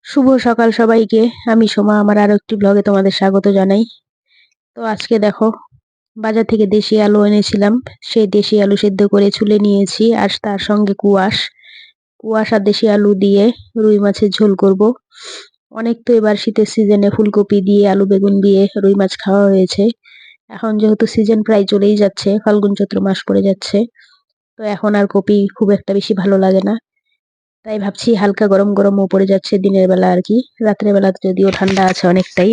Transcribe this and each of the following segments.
শুভ সকাল সবাইকে। আমি সোমা, আমার আরো একটি ব্লগে তোমাদের স্বাগত জানাই। তো আজকে দেখো, বাজার থেকে দেশি আলু এনেছিলাম। সেই দেশি আলু সেদ্ধ করে ছুলে নিয়েছি, আর তার সঙ্গে কুয়াশ আর দেশি আলু দিয়ে রুই মাছের ঝোল করব। অনেক তো এবার শীতের সিজনে ফুলকপি দিয়ে আলু বেগুন দিয়ে রুই মাছ খাওয়া হয়েছে। এখন যেহেতু সিজন প্রায় চলেই যাচ্ছে, ফাল্গুন চৈত্র মাস পড়ে যাচ্ছে, তো এখন আর কপি খুব একটা বেশি ভালো লাগে না। তাই ভাবছি হালকা গরম গরমও পড়ে যাচ্ছে দিনের বেলা আর কি। রাত্রের বেলা যদিও ঠান্ডা আছে অনেকটাই।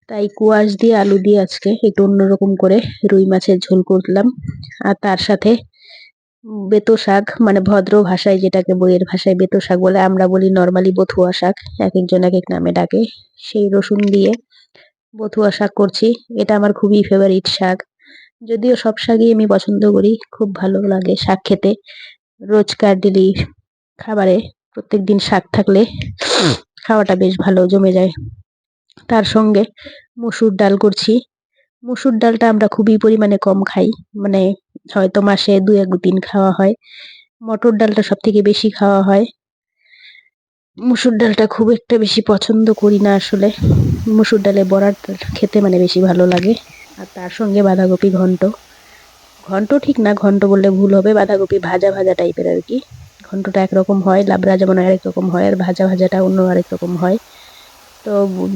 তাই কুয়াশ দিয়ে আলু দিয়ে আজকে একটু অন্যরকম করে রুই মাছের ঝোল করলাম। আর তার সাথে বেতো শাক, মানে ভদ্র ভাষায় যেটাকে বইয়ের ভাষায় বেতো শাক বলে, আমরা বলি নর্মালি বথুয়া শাক, এক একজন এক এক নামে ডাকে। সেই রসুন দিয়ে বথুয়া শাক করছি। এটা আমার খুবই ফেভারিট শাক। যদিও সব শাকই আমি পছন্দ করি, খুব ভালো লাগে শাক খেতে। রোজকার ডেলি খাবারে প্রত্যেকদিন শাক থাকলে খাওয়াটা বেশ ভালো জমে যায়। তার সঙ্গে মসুর ডাল করছি। মসুর ডালটা আমরা খুবই পরিমাণে কম খাই, মানে হয়তো মাসে দু একদিন খাওয়া হয়। মটর ডালটা সব থেকে বেশি খাওয়া হয়। মসুর ডালটা খুব একটা বেশি পছন্দ করি না আসলে। মসুর ডালে বড়া খেতে মানে বেশি ভালো লাগে। আর তার সঙ্গে বাঁধাকপি ঘন্ট। ঘন্ট ঠিক না, ঘন্ট বললে ভুল হবে, বাঁধাকপি ভাজা ভাজা টাইপের আর কি। ঘন্টটা একরকম হয়, লাবড়া যেমন আরেক রকম হয়, আর ভাজা ভাজাটা অন্য আরেক রকম হয়। তো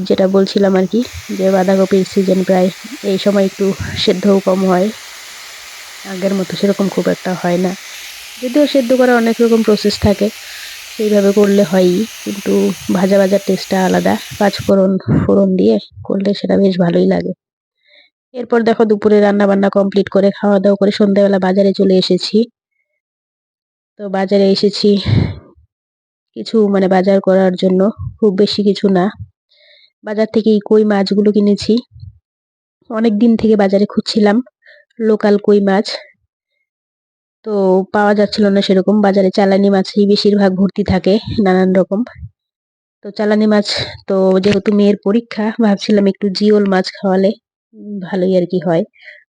যেটা বলছিলাম আর কি, যে বাঁধাকপির সিজন প্রায় এই সময় একটু সেদ্ধও কম হয়, আগের মতো সেরকম খুব একটা হয় না। যদিও সেদ্ধ করার অনেক রকম প্রসেস থাকে, সেইভাবে করলে হয়ই, কিন্তু ভাজা ভাজার টেস্টটা আলাদা। পাঁচফোড়ন ফোড়ন দিয়ে করলে সেটা বেশ ভালোই লাগে। এরপর দেখো, দুপুরে রান্না বান্না কমপ্লিট করে খাওয়া দাওয়া করে সন্ধ্যাবেলা বাজারে চলে এসেছি। তো বাজারে এসেছি কিছু মানে বাজার করার জন্য, খুব বেশি কিছু না। বাজার থেকে এই কই মাছগুলো কিনেছি। অনেক দিন থেকে বাজারে খুঁজছিলাম লোকাল কই মাছ, তো পাওয়া যাচ্ছিল না সেরকম। বাজারে চালানি মাছই বেশিরভাগ ভর্তি থাকে, নানান রকম। তো চালানি মাছ, তো যেহেতু মেয়ের পরীক্ষা, ভাবছিলাম একটু জিওল মাছ খাওয়ালে ভালোই আর কি হয়।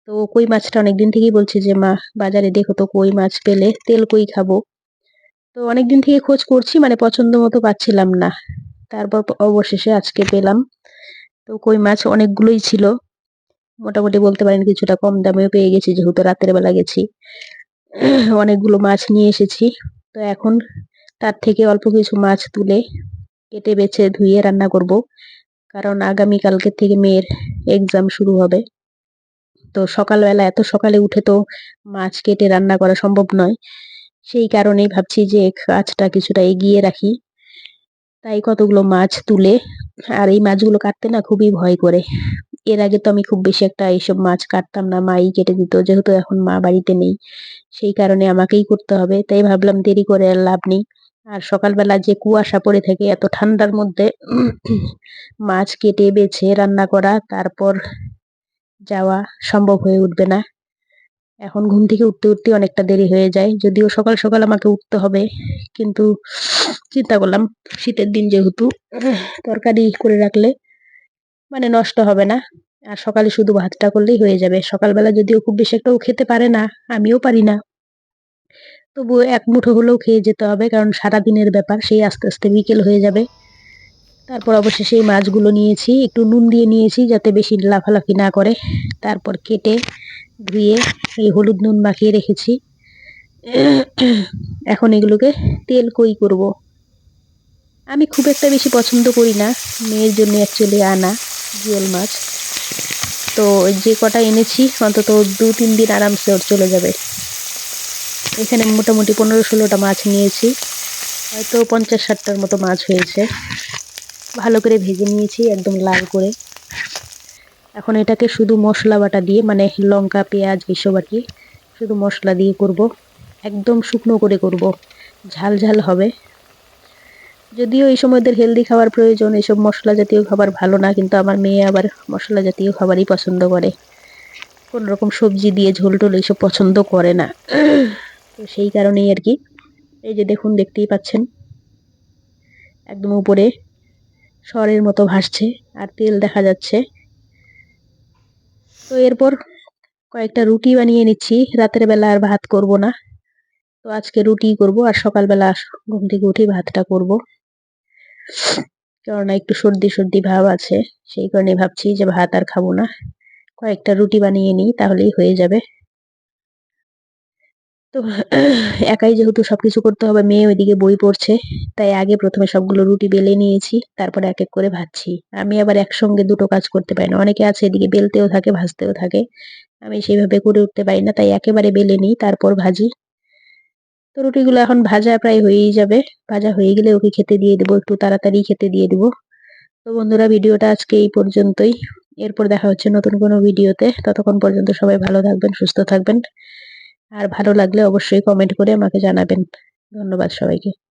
তো কই মাছটা অনেকদিন থেকেই বলছে যে মা, বাজারে দেখো তো কই মাছ পেলে তেল কই খাবো। তো অনেকদিন থেকে খোঁজ করছি, মানে পছন্দ মতো পাচ্ছিলাম না। তারপর অবশেষে আজকে পেলাম। তো কই মাছ অনেকগুলোই ছিল, মোটামুটি বলতে পারেন কিছুটা কম দামেও পেয়ে গেছি, যেহেতু রাতের বেলা গেছি। অনেকগুলো মাছ নিয়ে এসেছি। তো এখন তার থেকে অল্প কিছু মাছ তুলে কেটে বেছে ধুয়ে রান্না করব, কারণ আগামী কালকে থেকে মেয়ের এক্সাম শুরু হবে। তো সকালবেলা এত সকালে উঠে তো মাছ কেটে রান্না করা সম্ভব নয়। সেই কারণেই ভাবছি যে কাজটা কিছুটা এগিয়ে রাখি। তাই কতগুলো মাছ তুলে, আর এই মাছগুলো কাটতে না খুবই ভয় করে। এর আগে তো আমি খুব বেশি একটা এইসব মাছ কাটতাম না, মাই কেটে দিত, যেহেতু এখন মা বাড়িতে নেই সেই কারণে আমাকেই করতে হবে। তাই ভাবলাম দেরি করে আর লাভ নেই। আর সকালবেলা যে কুয়াশা পড়ে থাকে এত ঠান্ডার মধ্যে, মাছ কেটে বেছে রান্না করা, তারপর যাওয়া সম্ভব হয়ে উঠবে না। এখন ঘুম থেকে উঠতে উঠতে অনেকটা দেরি হয়ে যায়, যদিও সকাল সকাল আমাকে উঠতে হবে, কিন্তু চিন্তা করলাম শীতের দিন যেহেতু, তরকারি করে রাখলে মানে নষ্ট হবে না। আর সকালে শুধু ভাতটা করলেই হয়ে যাবে। সকালবেলা যদিও খুব বেশি একটাও খেতে পারে না, আমিও পারি না, তবুও এক মুঠো হলেও খেয়ে যেতে হবে, কারণ সারাদিনের ব্যাপার, সেই আস্তে আস্তে বিকেল হয়ে যাবে। তারপর অবশেষে এই মাছগুলো নিয়েছি, একটু নুন দিয়ে নিয়েছি যাতে বেশি লাফালাফি না করে। তারপর কেটে ধুয়ে এই হলুদ নুন মাখিয়ে রেখেছি। এখন এগুলোকে তেল কই করব। আমি খুব একটা বেশি পছন্দ করি না, মেয়ের জন্য অ্যাকচুয়ালি আনা জিওল মাছ। তো যে কটা এনেছি অন্তত 2-3 দিন আরামসে ওর চলে যাবে। এখানে মোটামুটি 15-16টা মাছ নিয়েছি, হয়তো 50-60টার মতো মাছ হয়েছে। ভালো করে ভেজে নিয়েছি একদম লাল করে। এখন এটাকে শুধু মশলা বাটা দিয়ে, মানে লঙ্কা পেঁয়াজ এসব আর কি, শুধু মশলা দিয়ে করব। একদম শুকনো করে করব, ঝাল ঝাল হবে। যদিও এই সময় ওদের হেলদি খাবার প্রয়োজন, এসব মশলা জাতীয় খাবার ভালো না, কিন্তু আমার মেয়ে আবার মশলা জাতীয় খাবারই পছন্দ করে। কোন রকম সবজি দিয়ে ঝোল টোল এইসব পছন্দ করে না। তো সেই কারণেই আর কি। এই যে দেখুন, দেখতেই পাচ্ছেন একদম উপরে সরের মতো ভাসছে আর তেল দেখা যাচ্ছে। তো এরপর কয়েকটা রুটি বানিয়ে নিচ্ছি, রাতের বেলা আর ভাত করব না। তো আজকে রুটি করব, আর সকালবেলা ঘুম থেকে উঠে ভাতটা করব। কেননা একটু সর্দি সর্দি ভাব আছে, সেই কারণে ভাবছি যে ভাত আর খাবো না, কয়েকটা রুটি বানিয়ে নিই তাহলেই হয়ে যাবে। তো একাই যেহেতু সবকিছু করতে হবে, মেয়ে ওইদিকে বই পড়ছে, তাই আগে প্রথমে সবগুলো রুটি বেলে নিয়েছি, তারপরে এক এক করে ভাজছি। আমি আবার একসঙ্গে দুটো কাজ করতে পারি না, অনেকে আছে এদিকে বেলতেও থাকে ভাজতেও থাকে, আমি সেইভাবে করে উঠতে পারি না, তাই একেবারে বেলে নিই তারপর ভাজি। তো রুটিগুলো এখন ভাজা প্রায় হয়েই যাবে, ভাজা হয়ে গেলে ওকে খেতে দিয়ে দেবো, একটু তাড়াতাড়ি খেতে দিয়ে দেবো। তো বন্ধুরা, ভিডিওটা আজকে এই পর্যন্তই। এরপর দেখা হচ্ছে নতুন কোনো ভিডিওতে। ততক্ষণ পর্যন্ত সবাই ভালো থাকবেন, সুস্থ থাকবেন। আর ভালো লাগলে অবশ্যই কমেন্ট করে আমাকে জানাবেন। ধন্যবাদ সবাইকে।